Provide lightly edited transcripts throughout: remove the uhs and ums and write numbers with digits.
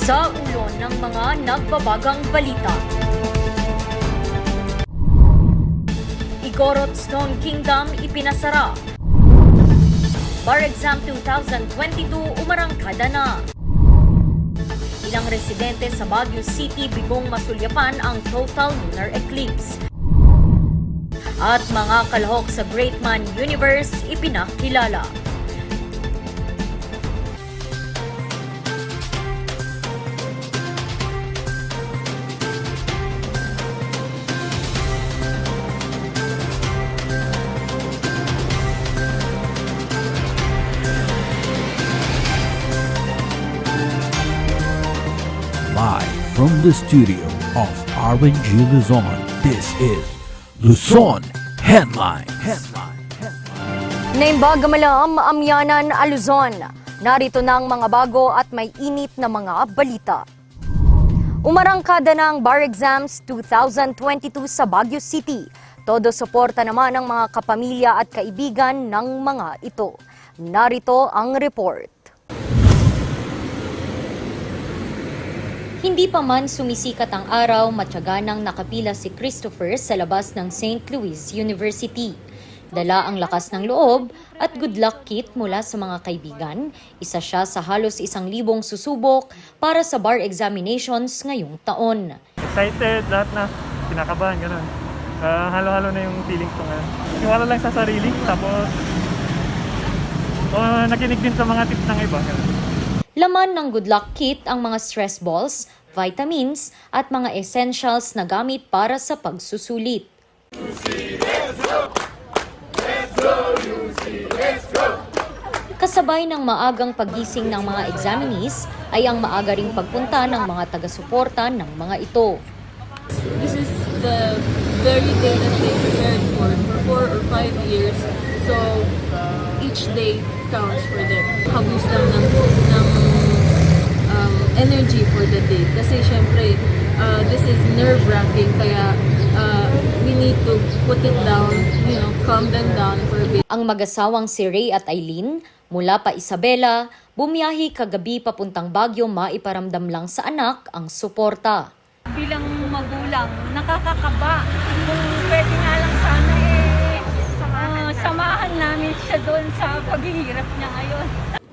Sa ulo ng mga nagbabagang balita. Igorot Stone Kingdom ipinasara. Bar Exam 2022 umarangkada na. Ilang residente sa Baguio City bigong masulyapan ang total lunar eclipse. At mga kalahok sa Great Man Universe ipinakilala. Live from the studio of RNG Luzon, this is Luzon Headlines. Naimbag Malam, Amyanan, Luzon. Narito na ang mga bago at may init na mga balita. Umarangkada ng Bar Exams 2022 sa Baguio City. Todo suporta naman ng mga kapamilya at kaibigan ng mga ito. Narito ang report. Hindi pa man sumisikat ang araw, matyaganang nakapila si Christopher sa labas ng St. Louis University. Dala ang lakas ng loob at good luck kit mula sa mga kaibigan. Isa siya sa halos 1,000 susubok para sa bar examinations ngayong taon. Excited, lahat na kinakabahan, gano'n. Halo-halo na yung feelings ko ngayon. Iwala lang sa sarili, tapos nakinig din sa mga tips ng iba. Ganun. Laman ng good luck kit ang mga stress balls, vitamins at mga essentials na gamit para sa pagsusulit. Kasabay ng maagang pagising ng mga examinees ay ang maaga ring pagpunta ng mga taga-suporta ng mga ito. This is the very day that they prepared for 4 or 5 years. So each day counts for them. Habus lang ng energy for the day. Kasi syempre, this is nerve-wracking. Kaya we need to put it down, calm them down for a bit. Ang mag-asawang si Ray at Eileen, mula pa Isabela, bumiyahi kagabi papuntang Baguio maiparamdam lang sa anak ang suporta. Bilang magulang, nakakakaba. Kung pwede nga lang sana samahan namin siya doon sa paghihirap niya ngayon.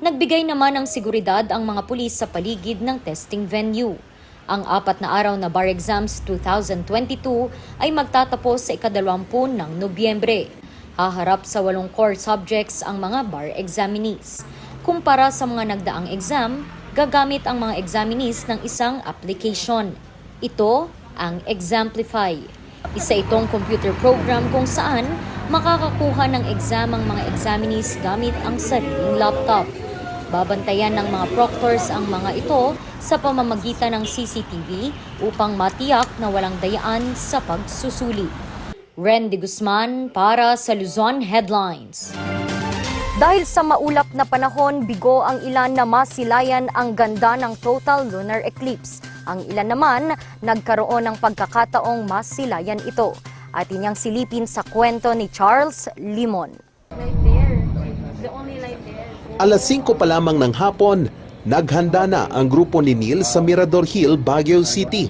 Nagbigay naman ng seguridad ang mga pulis sa paligid ng testing venue. Ang 4 na araw na Bar Exams 2022 ay magtatapos sa ika-20 ng Nobyembre. Haharap sa 8 core subjects ang mga bar examinees. Kumpara sa mga nagdaang exam, gagamit ang mga examinees ng isang application. Ito ang Exemplify. Isa itong computer program kung saan makakakuha ng exam ang mga examinees gamit ang sariling laptop. Babantayan ng mga proctors ang mga ito sa pamamagitan ng CCTV upang matiyak na walang dayaan sa pagsusuli. Ren de Guzman para sa Luzon Headlines. Dahil sa maulap na panahon, bigo ang ilan na masilayan ang ganda ng total lunar eclipse. Ang ilan naman nagkaroon ng pagkakataong masilayan ito. Atin niyang silipin sa kwento ni Charles Limon. Alas 5 pa lamang ng hapon, naghanda na ang grupo ni Neil sa Mirador Hill, Baguio City.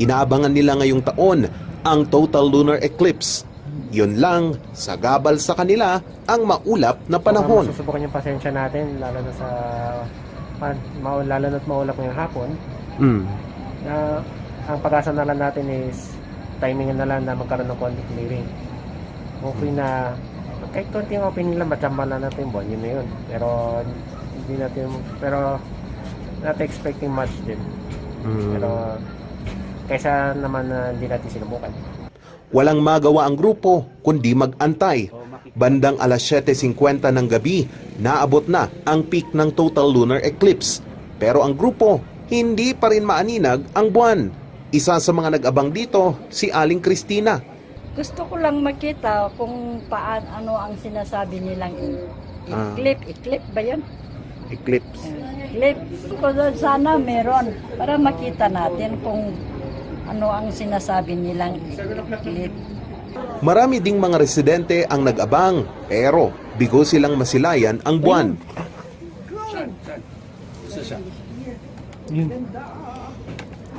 Inaabangan nila ngayong taon ang total lunar eclipse. Yun lang, sagabal sa kanila ang maulap na panahon. Susubukan yung pasensya natin, lalo na sa maulap ngayong hapon. Ang pag-asa na lang natin is timing na lang na magkaroon ng konting clearing. Hopefully na kahit konting opening lang, matsamba lang natin yung buwan, yun na yun. Pero not expecting much din. Pero kaysa naman na hindi natin sinubukan. Walang magawa ang grupo kundi mag-antay. Bandang alas 7:50 ng gabi, naabot na ang peak ng total lunar eclipse. Pero ang grupo, hindi pa rin maaninag ang buwan. Isa sa mga nag-abang dito, si Aling Cristina. Gusto ko lang makita kung ano ang sinasabi nilang eclipse ba yan? Eclipse. Eclipse. Sana meron para makita natin kung ano ang sinasabi nilang eclipse. Marami ding mga residente ang nag-abang, pero bigo silang masilayan ang buwan.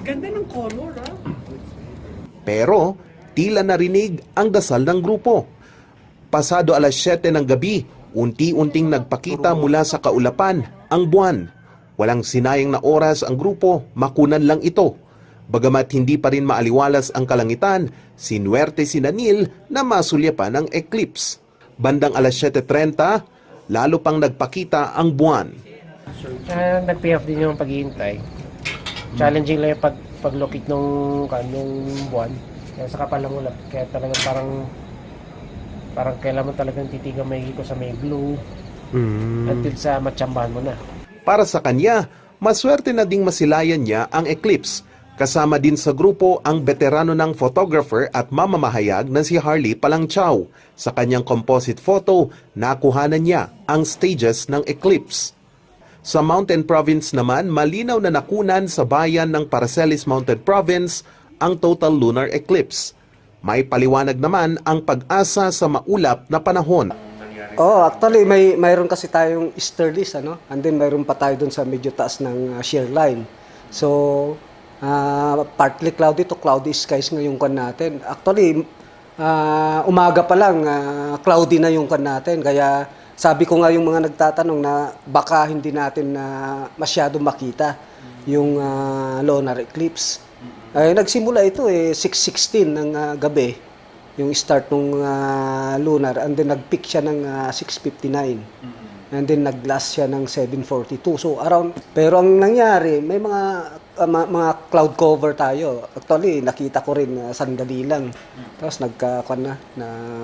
Ganda ng color, ha? Pero tila narinig ang dasal ng grupo. Pasado alas 7 ng gabi, unti-unting nagpakita mula sa kaulapan ang buwan. Walang sinayang na oras ang grupo, makunan lang ito. Bagamat hindi pa rin maaliwalas ang kalangitan, sinuwerte si Neil na masulyapan ang eclipse. Bandang alas 7:30, lalo pang nagpakita ang buwan. Nag-pay off din yung paghihintay. Challenging lang yung paglukit nung buwan. Kaya sa kapal lang ulap. Kaya talagang parang kailan mo talagang titigang may ko sa may blue until sa matsambahan mo na. Para sa kanya, maswerte na ding masilayan niya ang eclipse. Kasama din sa grupo ang veterano ng photographer at mamamahayag na si Harley Palangchao. Sa kanyang composite photo, nakuhanan niya ang stages ng eclipse. Sa Mountain Province naman, malinaw na nakunan sa bayan ng Paracelis Mountain Province ang total lunar eclipse. May paliwanag naman ang pag-asa sa maulap na panahon. Oh, actually mayroon kasi tayong easterlies, ano? And then mayroon pa tayo dun sa medyo taas ng shear line. So, partly cloudy to cloudy skies ngayong kan natin. Actually, umaga pa lang cloudy na yung kan natin. Kaya sabi ko nga yung mga nagtatanong na baka hindi natin masyado makita yung lunar eclipse. Nagsimula ito 6:16 ng gabi, yung start ng lunar, and then nag-peak siya ng 6:59. And then nag-last siya ng 7:42. So around, pero ang nangyari, may mga cloud cover tayo. Actually, nakita ko rin sandali lang. Tapos na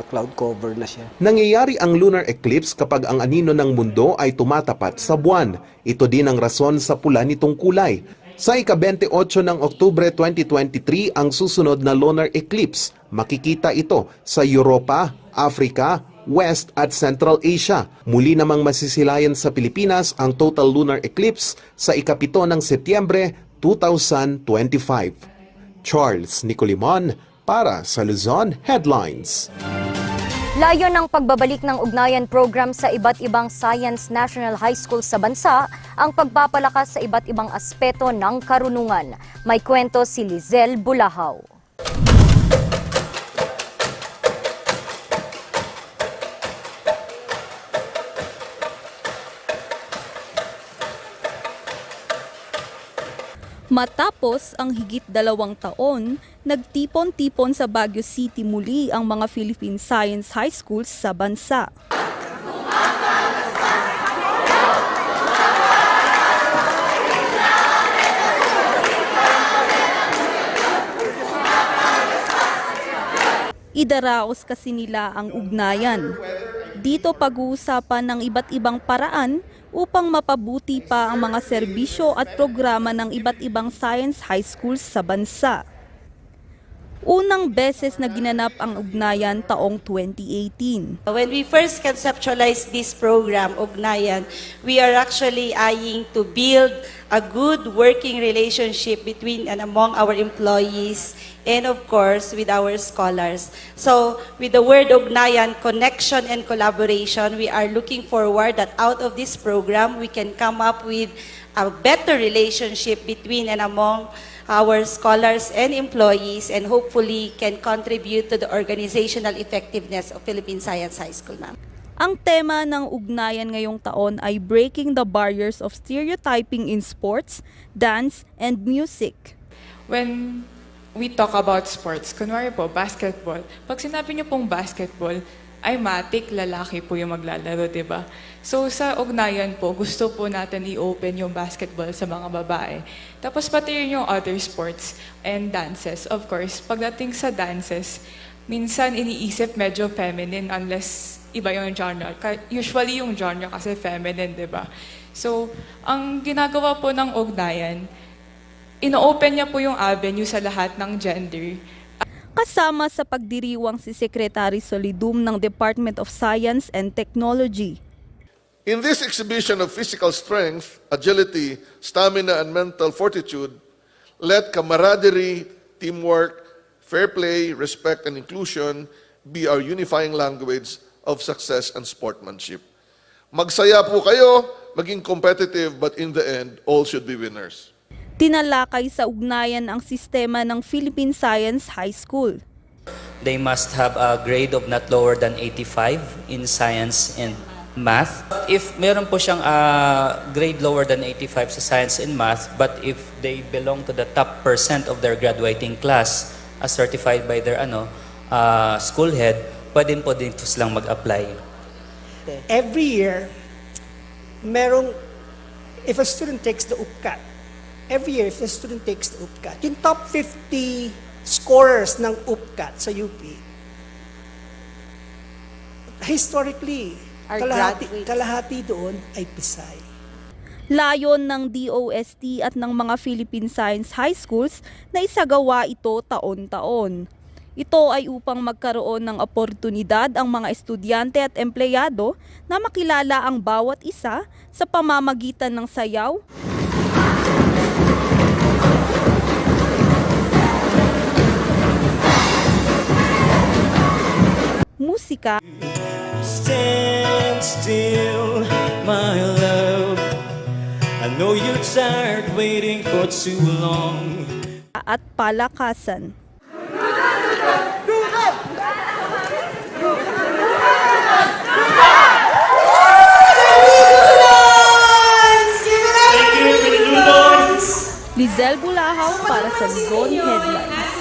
cloud cover na siya. Nangyayari ang lunar eclipse kapag ang anino ng mundo ay tumatapat sa buwan. Ito din ang rason sa pula nitong kulay. Sa ika-28 ng Oktubre 2023 ang susunod na lunar eclipse. Makikita ito sa Europa, Africa, West at Central Asia. Muli namang masisilayan sa Pilipinas ang total lunar eclipse sa ika-7 ng Setyembre 2025. Charles Nicolimon para sa Luzon Headlines. Layo ng pagbabalik ng ugnayan program sa iba't ibang Science National High School sa bansa ang pagpapalakas sa iba't ibang aspeto ng karunungan. May kwento si Lizelle Bulahaw. Matapos ang higit 2 taon, nagtipon-tipon sa Baguio City muli ang mga Philippine Science High Schools sa bansa. Idaraos kasi nila ang ugnayan. Dito pag-uusapan ng iba't ibang paraan upang mapabuti pa ang mga serbisyo at programa ng iba't ibang science high schools sa bansa. Unang beses na ginanap ang ugnayan taong 2018. When we first conceptualized this program, Ugnayan, we are actually eyeing to build a good working relationship between and among our employees and of course with our scholars. So with the word Ugnayan, connection and collaboration, we are looking forward that out of this program we can come up with a better relationship between and among our scholars and employees and hopefully can contribute to the organizational effectiveness of Philippine Science High School, ma'am. Ang tema ng ugnayan ngayong taon ay Breaking the Barriers of Stereotyping in Sports, Dance, and Music. When we talk about sports, kunwari po, basketball, pag sinabi niyo pong basketball, ay matik, lalaki po yung maglalaro, di ba? So sa ugnayan po, gusto po natin i-open yung basketball sa mga babae. Tapos pati yung other sports and dances. Of course, pagdating sa dances, minsan iniisip medyo feminine unless iba yung genre. Usually yung genre kasi feminine, di ba? So, ang ginagawa po ng ugnayan, ino-open niya po yung avenue sa lahat ng gender. Kasama sa pagdiriwang si Secretary Solidum ng Department of Science and Technology. In this exhibition of physical strength, agility, stamina, and mental fortitude, let camaraderie, teamwork, fair play, respect, and inclusion be our unifying language of success and sportsmanship. Magsaya po kayo, maging competitive, but in the end, all should be winners. Tinalakay sa ugnayan ang sistema ng Philippine Science High School. They must have a grade of not lower than 85 in science and math. If meron po siyang grade lower than 85 sa science and math, but if they belong to the top % of their graduating class as certified by their school head, pwede po din silang mag-apply. Every year, if a student takes the UPCAT, if a student takes the UPCAT, yung top 50 scorers ng UPCAT sa UP, historically, kalahati doon ay Pisay. Layon ng DOST at ng mga Philippine Science High Schools na isagawa ito taon-taon. Ito ay upang magkaroon ng oportunidad ang mga estudyante at empleyado na makilala ang bawat isa sa pamamagitan ng sayaw, musika, Stand still, my love. I know you're tired waiting for too long. at palakasan. Lizelle Bulahaw para sa Luzon Headlines.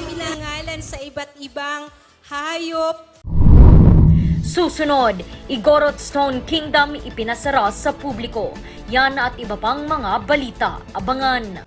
Pinangalan sa iba't ibang hayop. Susunod, Igorot Stone Kingdom ipinasara sa publiko. Yan at iba pang mga balita. Abangan!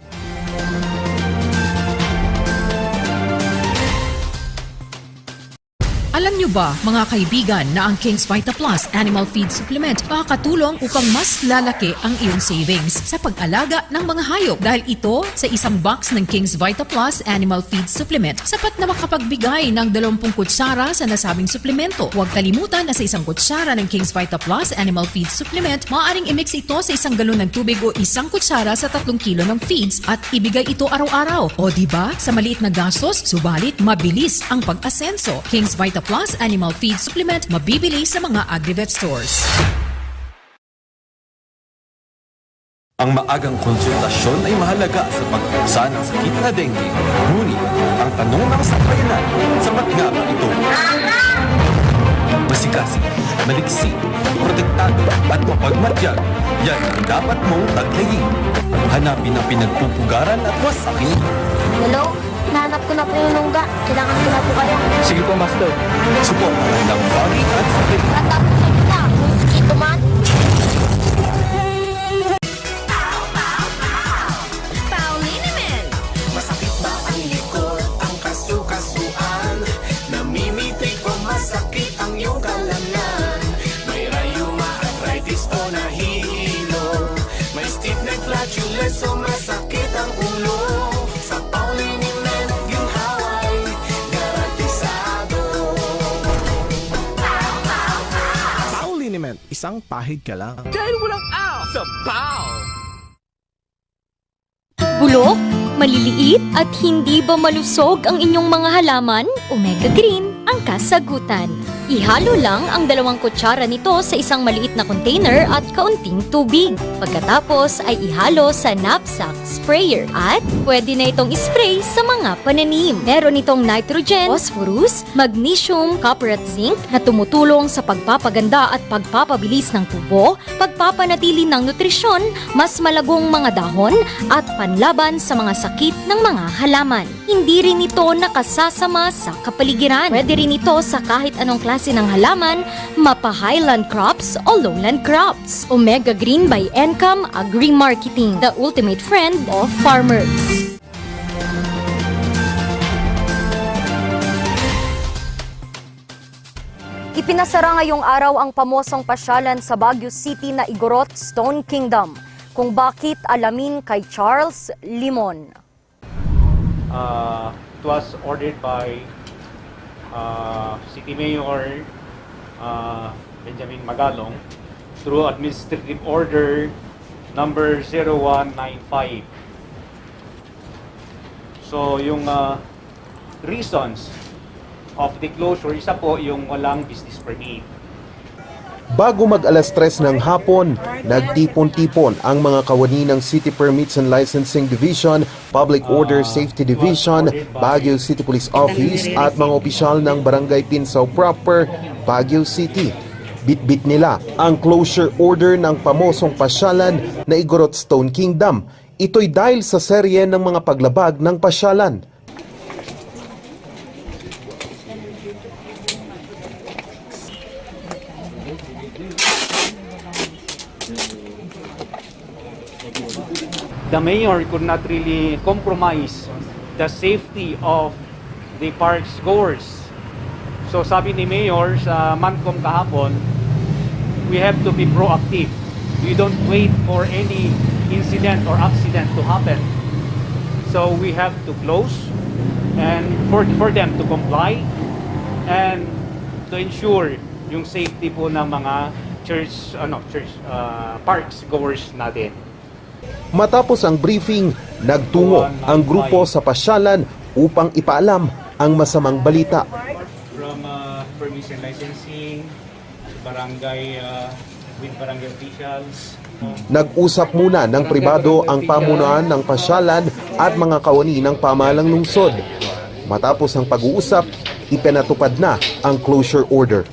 Alam niyo ba, mga kaibigan, na ang King's Vita Plus Animal Feed Supplement makakatulong upang mas lalaki ang iyong savings sa pag-alaga ng mga hayop dahil ito sa isang box ng King's Vita Plus Animal Feed Supplement sapat na makapagbigay ng 20 kutsara sa nasabing suplemento. Huwag kalimutan na sa isang kutsara ng King's Vita Plus Animal Feed Supplement, maaaring i-mix ito sa isang galon ng tubig o isang kutsara sa 3 kilo ng feeds at ibigay ito araw-araw. O diba, sa maliit na gastos, subalit mabilis ang pag-asenso. King's Vita Plus Animal Feed Supplement mabibili sa mga Agrivet stores. Ang maagang konsultasyon ay mahalaga sa pagkusa ng sakit na dengue. Ngunit, ang tanong ng sambayanan, sapat nga ba ito? Masikasi, maliksi, protektado at mapagmatyag, yan ang dapat mong taglayin. Hanapin ang pinagpupugaran at wasakin ito. Hello? Nahanap ko na po yung lungga. Kailangan ko na po kayo. Sige po, Master. Suportahan ng body at sakit. Matapos sa kita, mosquito man. Paulinimen! Masakit ba ang likod, ang kasu-kasuan? Namimitik o masakit ang iyong kalamnan? May rayuma, arthritis o nahihilo? May stiff neck, flatulence o masakit ang ulo? Sa Paulinimen, isang pahid ka lang. Dahil walang aw sa PAW! Bulok, maliliit at hindi ba malusog ang inyong mga halaman? Omega Green ang kasagutan. Ihalo lang ang 2 kutsara nito sa isang maliit na container at kaunting tubig. Pagkatapos ay ihalo sa knapsack sprayer at pwede na itong spray sa mga pananim. Meron itong nitrogen, phosphorus, magnesium, copper at zinc na tumutulong sa pagpapaganda at pagpapabilis ng tubo, pagpapanatili ng nutrisyon, mas malagong mga dahon at panlaban sa mga sakit ng mga halaman. Hindi rin ito nakasasama sa kapaligiran. Pwede rin ito sa kahit anong klase ng halaman, mapa-highland crops o lowland crops. Omega Green by Encam Agri-Marketing, the ultimate friend of farmers. Ipinasara ngayong araw ang pamosong pasyalan sa Baguio City na Igorot Stone Kingdom. Kung bakit, alamin kay Charles Limon. It was ordered by City Mayor Benjamin Magalong through Administrative Order number 0195. So yung reasons of the closure, isa po yung walang business permit. Bago mag alas 3 ng hapon, nagtipon-tipon ang mga kawani ng City Permits and Licensing Division, Public Order Safety Division, Baguio City Police Office at mga opisyal ng Barangay Pinsaw Proper, Baguio City. Bitbit nila ang closure order ng pamosong pasyalan na Igorot Stone Kingdom. Ito'y dahil sa serye ng mga paglabag ng pasyalan. The mayor could not really compromise the safety of the parks goers. So sabi ni Mayor sa Mancom kahapon, we have to be proactive. We don't wait for any incident or accident to happen. So we have to close and for them to comply and to ensure yung safety po ng mga parks goers natin. Matapos ang briefing, nagtungo ang grupo sa pasyalan upang ipaalam ang masamang balita. From permission licensing, barangay with barangay officials. Nag-usap muna ng pribado ang pamunuan ng pasyalan at mga kawani ng pamahalang lungsod. Matapos ang pag-uusap, ipinatupad na ang closure order.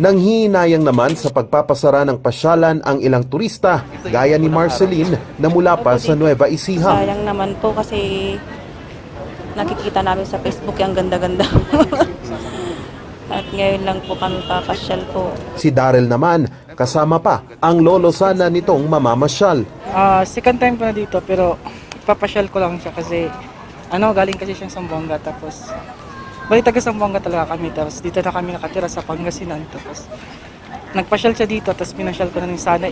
Nanghihinayang naman sa pagpapasara ng pasyalan ang ilang turista gaya ni Marceline na mula pa sa Nueva Ecija. Sayang naman po kasi nakikita namin sa Facebook yung ganda-ganda. At ngayon lang po kami papasyal po. Si Daryl naman, kasama pa ang lolo sana nitong mamamasyal. Second time po na dito pero papasyal ko lang siya kasi galing kasi siyang Zamboanga tapos balik taga Zamboanga talaga kami tapos dito na kami nakatira sa Pangasinan tapos nagpasyal siya dito tapos pinasyal ko na rin sana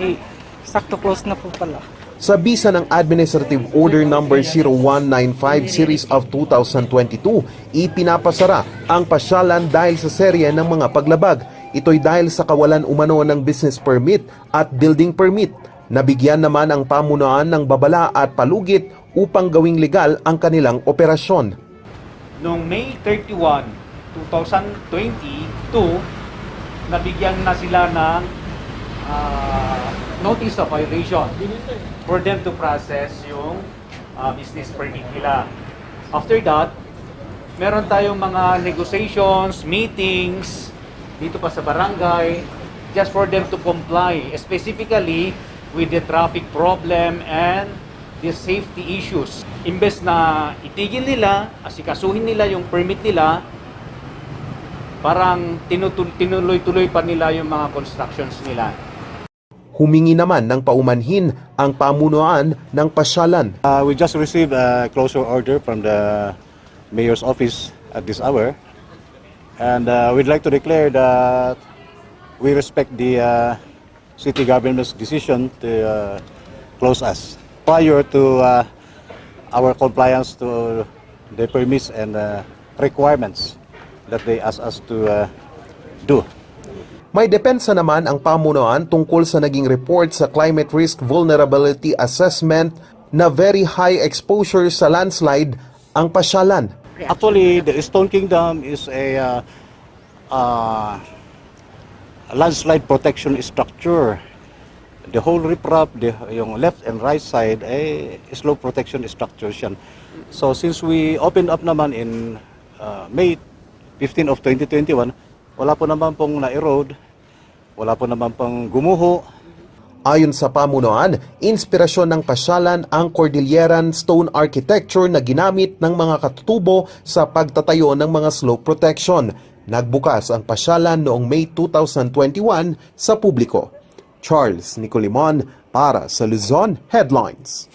sakto close na po pala. Sa bisa ng Administrative Order No. 0195 Series of 2022, ipinapasara ang pasyalan dahil sa serye ng mga paglabag. Ito'y dahil sa kawalan umano ng business permit at building permit. Nabigyan naman ang pamunuan ng babala at palugit upang gawing legal ang kanilang operasyon. Noong May 31, 2022, nabigyan na sila ng notice of violation for them to process yung business permit nila. After that, meron tayong mga negotiations, meetings dito pa sa barangay just for them to comply specifically with the traffic problem and the safety issues. Imbes na itigil nila, asikasuhin nila yung permit nila, parang tinuloy-tuloy pa nila yung mga constructions nila. Humingi naman ng paumanhin ang pamunuan ng pasyalan. We just received a closure order from the mayor's office at this hour. And we'd like to declare that we respect the city government's decision to close us. Prior to our compliance to the permits and requirements that they ask us to do. May depensa naman ang pamunuan tungkol sa naging report sa Climate Risk Vulnerability Assessment na very high exposure sa landslide ang pasyalan. Actually, the Stone Kingdom is a landslide protection structure. The whole riprap, yung left and right side, ay slope protection structures yan. So since we opened up naman in May 15 of 2021, wala po naman pong na-erode, wala po naman pong gumuho. Ayon sa pamunuan, inspirasyon ng pasyalan ang Cordilleran Stone Architecture na ginamit ng mga katutubo sa pagtatayo ng mga slope protection. Nagbukas ang pasyalan noong May 2021 sa publiko. Charles Nicolimon para sa Luzon Headlines.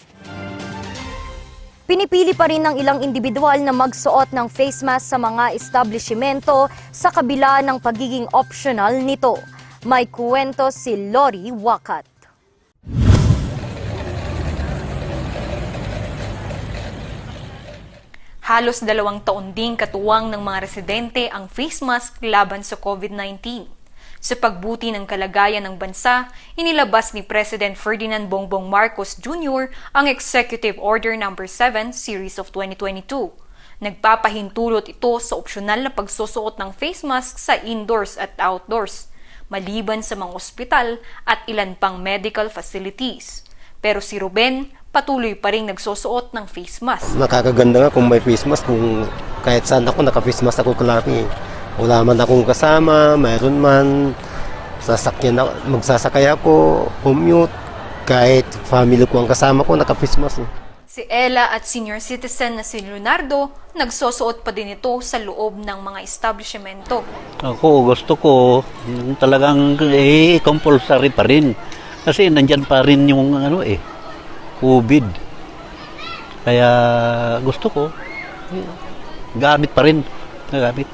Pinipili pa rin ng ilang individual na magsuot ng face mask sa mga establishmento sa kabila ng pagiging optional nito. May kuwento si Lori Wakat. Halos 2 taon ding katuwang ng mga residente ang face mask laban sa COVID-19. Sa pagbuti ng kalagayan ng bansa, inilabas ni President Ferdinand Bongbong Marcos Jr. ang Executive Order No. 7 Series of 2022. Nagpapahintulot ito sa opsyonal na pagsusuot ng face mask sa indoors at outdoors, maliban sa mga ospital at ilan pang medical facilities. Pero si Ruben, patuloy pa rin nagsusuot ng face mask. Nakakaganda nga kung may face mask, kung kahit saan ako, naka-face mask ako kalaki. Wala man akong kasama, mayroon man, sasakyan ako, magsasakay ako, commute, kahit family ko ang kasama ko, naka-face mask. Si Ella at senior citizen na si Leonardo, nagsusuot pa din ito sa loob ng mga establishmento. Ako, gusto ko talagang compulsory pa rin. Kasi nandyan pa rin yung COVID. Kaya gusto ko, gamit pa rin. Gamit.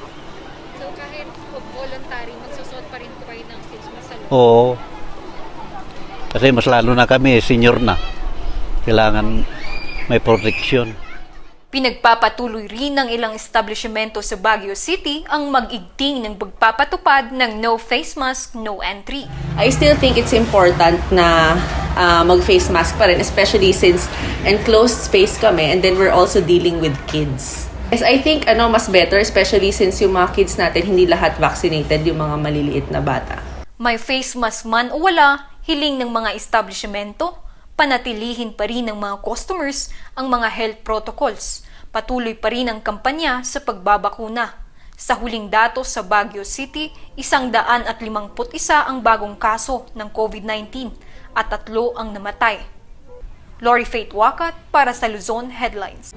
So kahit voluntary, magsusuot pa rin kayo ng face mask sa loob? Oo. Kasi mas lalo na kami, senior na. Kailangan may protection. Pinagpapatuloy rin ng ilang establishmento sa Baguio City ang mag-igting ng pagpapatupad ng no face mask, no entry. I still think it's important na mag-face mask pa rin, especially since enclosed space kami and then we're also dealing with kids. Yes, I think mas better, especially since yung mga kids natin hindi lahat vaccinated, yung mga maliliit na bata. May face mask man o wala, hiling ng mga establishmento, panatilihin pa rin ng mga customers ang mga health protocols. Patuloy pa rin ang kampanya sa pagbabakuna. Sa huling datos sa Baguio City, 151 ang bagong kaso ng COVID-19 at 3 ang namatay. Lori Faith Wakat para sa Luzon Headlines.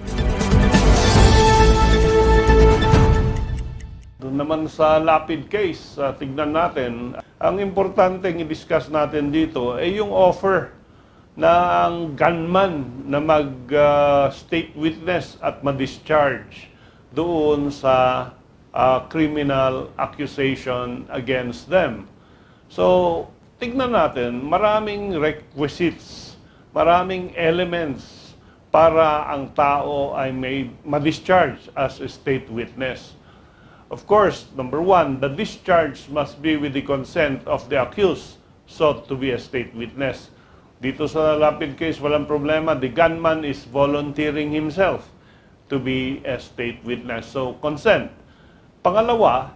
Doon naman sa lapid case, tignan natin, ang importanteng i-discuss natin dito ay yung offer na ang gunman na mag-state witness at ma-discharge doon sa criminal accusation against them. So, tignan natin, maraming requisites, maraming elements para ang tao ay ma-discharge as a state witness. Of course, number one, the discharge must be with the consent of the accused sought to be a state witness. Dito sa lapid case, walang problema. The gunman is volunteering himself to be a state witness. So, consent. Pangalawa,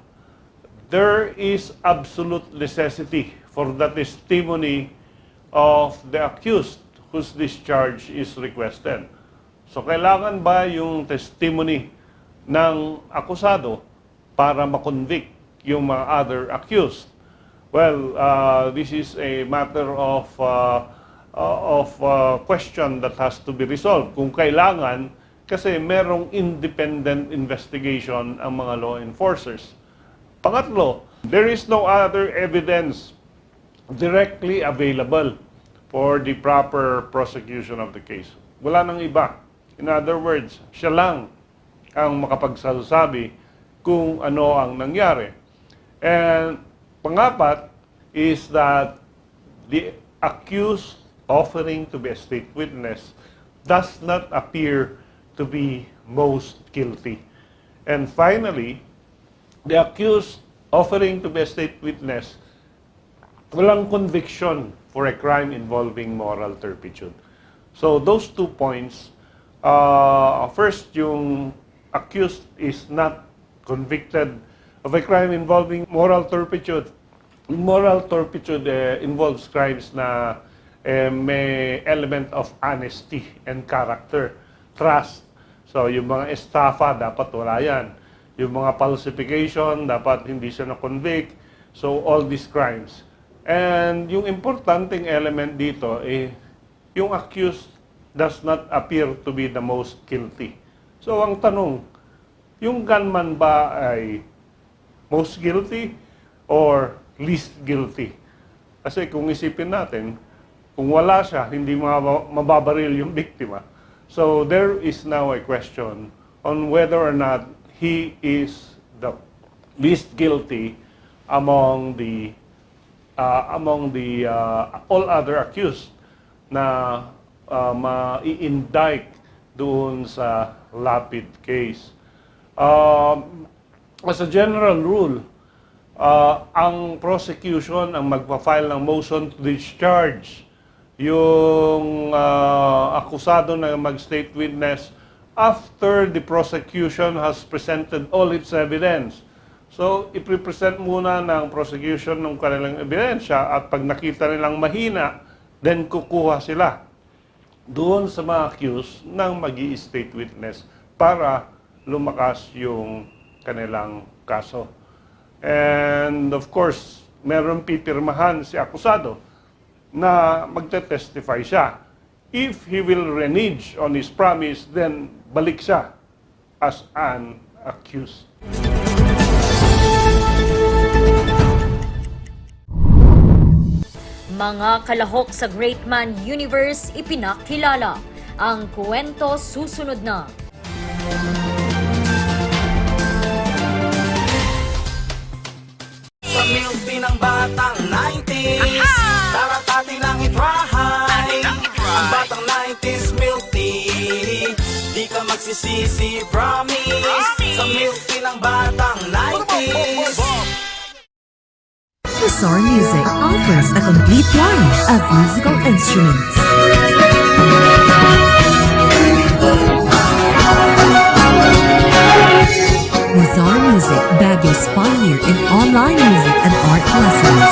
there is absolute necessity for the testimony of the accused whose discharge is requested. So, kailangan ba yung testimony ng akusado para makonvict yung mga other accused? Well, this is a matter of question that has to be resolved. Kung kailangan, kasi merong independent investigation ang mga law enforcers. Pangatlo, there is no other evidence directly available for the proper prosecution of the case. Wala nang iba. In other words, siya lang ang makapagsasabi kung ano ang nangyari. And pangapat is that the accused offering to be a state witness does not appear to be most guilty. And finally, the accused offering to be a state witness, walang conviction for a crime involving moral turpitude. So those 2 points, first, yung accused is not convicted of a crime involving moral turpitude. Moral turpitude involves crimes na may element of honesty and character, trust. So, yung mga estafa, dapat wala yan. Yung mga falsification, dapat hindi siya na-convict. So, all these crimes. And yung importanteng element dito, yung accused does not appear to be the most guilty. So, ang tanong, yung gunman ba ay most guilty or least guilty? Kasi kung isipin natin, kung wala siya, hindi mababaril yung biktima. So there is now a question on whether or not he is the least guilty among the all other accused na ma-i-indict doon sa lapid case. As a general rule, ang prosecution ang magpa-file ng motion to discharge yung akusado na mag-state witness after the prosecution has presented all its evidence. So, ipipresent muna ng prosecution ng kanilang ebidensya at pag nakita nilang mahina, then kukuha sila doon sa mga accused ng mag-i-state witness para lumakas yung kanilang kaso. And of course, meron pipirmahan si akusado na magte-testify siya. If he will renege on his promise, then balik siya as an accused. Mga kalahok sa Great Man Universe ipinakilala. Ang kwento susunod na. Sa milk ng batang 90s, tara't atin ang itrahay. Ang batang 90s milk tea, di ka magsisisi, promise. Sa milk ng batang 90s. Bizarre Music offers a complete line of musical instruments. Bizarre Music, Baguio's pioneer in online music and art lessons.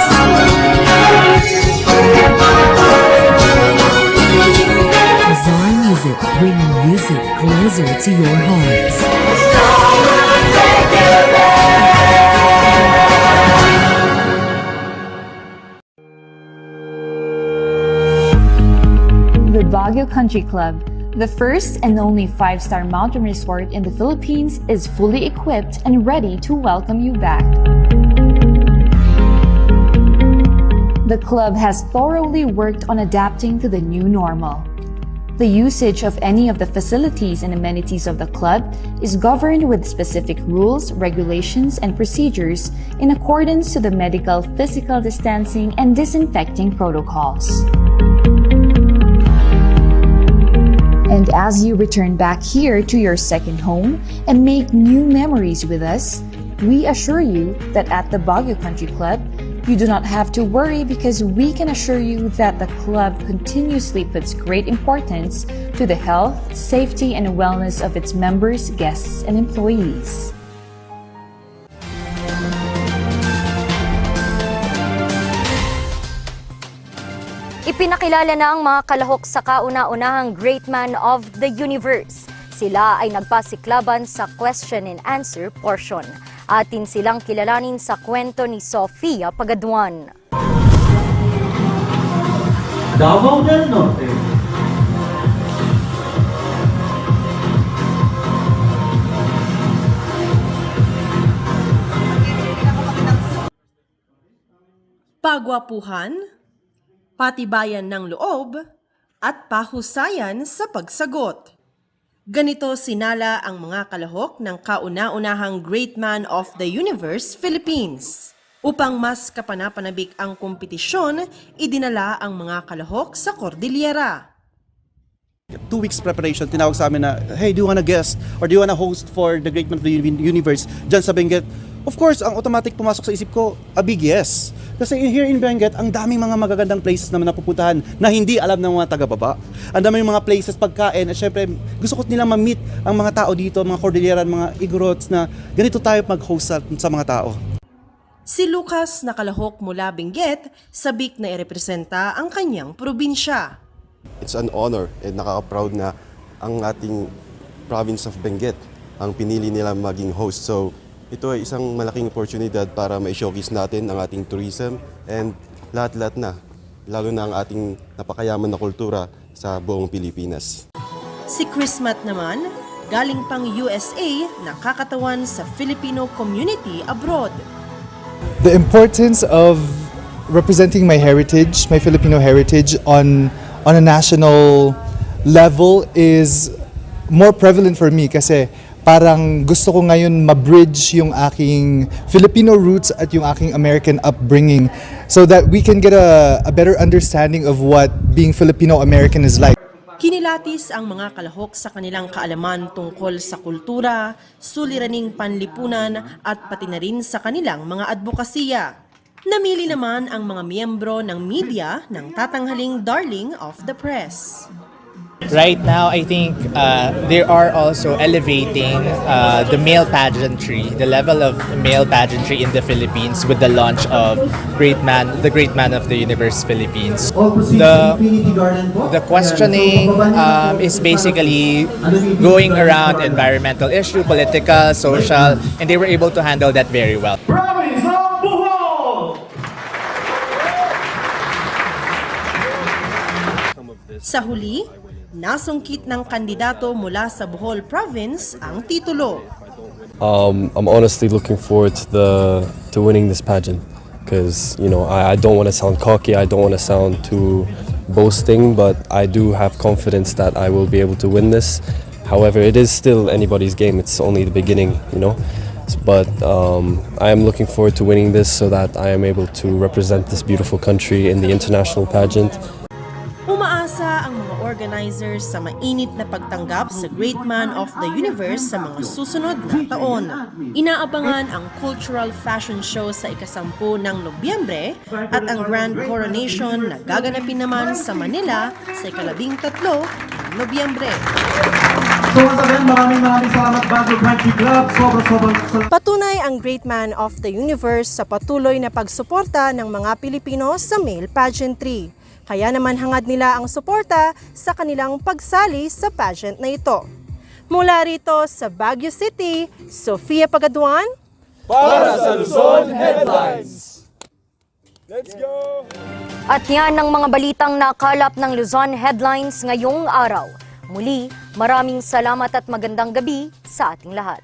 Bizarre Music, bringing music closer to your hearts. The Baguio Country Club, the first and only 5-star mountain resort in the Philippines, is fully equipped and ready to welcome you back. The club has thoroughly worked on adapting to the new normal. The usage of any of the facilities and amenities of the club is governed with specific rules, regulations, and procedures in accordance to the medical, physical distancing, and disinfecting protocols. And as you return back here to your second home and make new memories with us, we assure you that at the Baguio Country Club, you do not have to worry because we can assure you that the club continuously puts great importance to the health, safety, and wellness of its members, guests, and employees. Ipinakilala na ang mga kalahok sa kauna-unahang Great Man of the Universe. Sila ay nagpasiklaban sa question and answer portion. Atin silang kilalanin sa kwento ni Sofia Pagaduan. Davao del Norte. Pagwapuhan, patibayan ng loob, at pahusayan sa pagsagot. Ganito sinala ang mga kalahok ng kauna-unahang Great Man of the Universe, Philippines. Upang mas kapanapanabik ang kompetisyon, idinala ang mga kalahok sa Cordillera. 2 weeks preparation, tinawag sa amin na, hey, do you wanna guest or do you wanna host for the Great Man of the Universe dyan sa Benguet? Of course, ang automatic pumasok sa isip ko, a big yes. Kasi here in Benguet, ang daming mga magagandang places naman napupuntahan na hindi alam ng mga taga-baba. Ang daming mga places, pagkain, at syempre, gusto ko nilang ma-meet ang mga tao dito, mga Cordillera, mga Igorots, na ganito tayo mag-host sa mga tao. Si Lucas na kalahok mula Benguet, sabik na irepresenta ang kanyang probinsya. It's an honor and nakaka-proud na ang ating province of Benguet ang pinili nila maging host. So, ito ay isang malaking oportunidad para ma-showcase natin ang ating tourism and lahat-lahat na, lalo na ang ating napakayaman na kultura sa buong Pilipinas. Si Chris Matt naman, galing pang USA, nakakatawan sa Filipino community abroad. The importance of representing my heritage, my Filipino heritage on a national level is more prevalent for me kasi parang gusto ko ngayon ma-bridge yung aking Filipino roots at yung aking American upbringing so that we can get a better understanding of what being Filipino-American is like. Kinilatis ang mga kalahok sa kanilang kaalaman tungkol sa kultura, suliraning panlipunan at pati na rin sa kanilang mga advokasya. Namili naman ang mga miyembro ng media ng tatanghaling Darling of the Press. Right now, I think they are also elevating the male pageantry, the level of male pageantry in the Philippines with the launch of the Great Man of the Universe Philippines. The questioning is basically going around environmental issue, political, social, and they were able to handle that very well. Sa huli, nasungkit ng kandidato mula sa Bohol Province ang titulo. I'm honestly looking forward to winning this pageant because I don't want to sound cocky, I don't want to sound too boasting, but I do have confidence that I will be able to win this. However, it is still anybody's game. It's only the beginning, But I am looking forward to winning this so that I am able to represent this beautiful country in the international pageant. Umaasa ang mga organizers sa mainit na pagtanggap sa Great Man of the Universe sa mga susunod na taon. Inaabangan ang cultural fashion show sa ika-10 ng Nobyembre at ang Grand Coronation na gaganapin naman sa Manila sa ika-13 ng Nobyembre. So once again, maraming salamat Baguio Country Club. Sobrang Patunay ang Great Man of the Universe sa patuloy na pagsuporta ng mga Pilipino sa male pageantry. Kaya naman hangad nila ang suporta sa kanilang pagsali sa pageant na ito. Mula rito sa Baguio City, Sofia Pagaduan para sa Luzon Headlines. Let's go! At yan ang mga balitang nakalap ng Luzon Headlines ngayong araw. Muli, maraming salamat at magandang gabi sa ating lahat.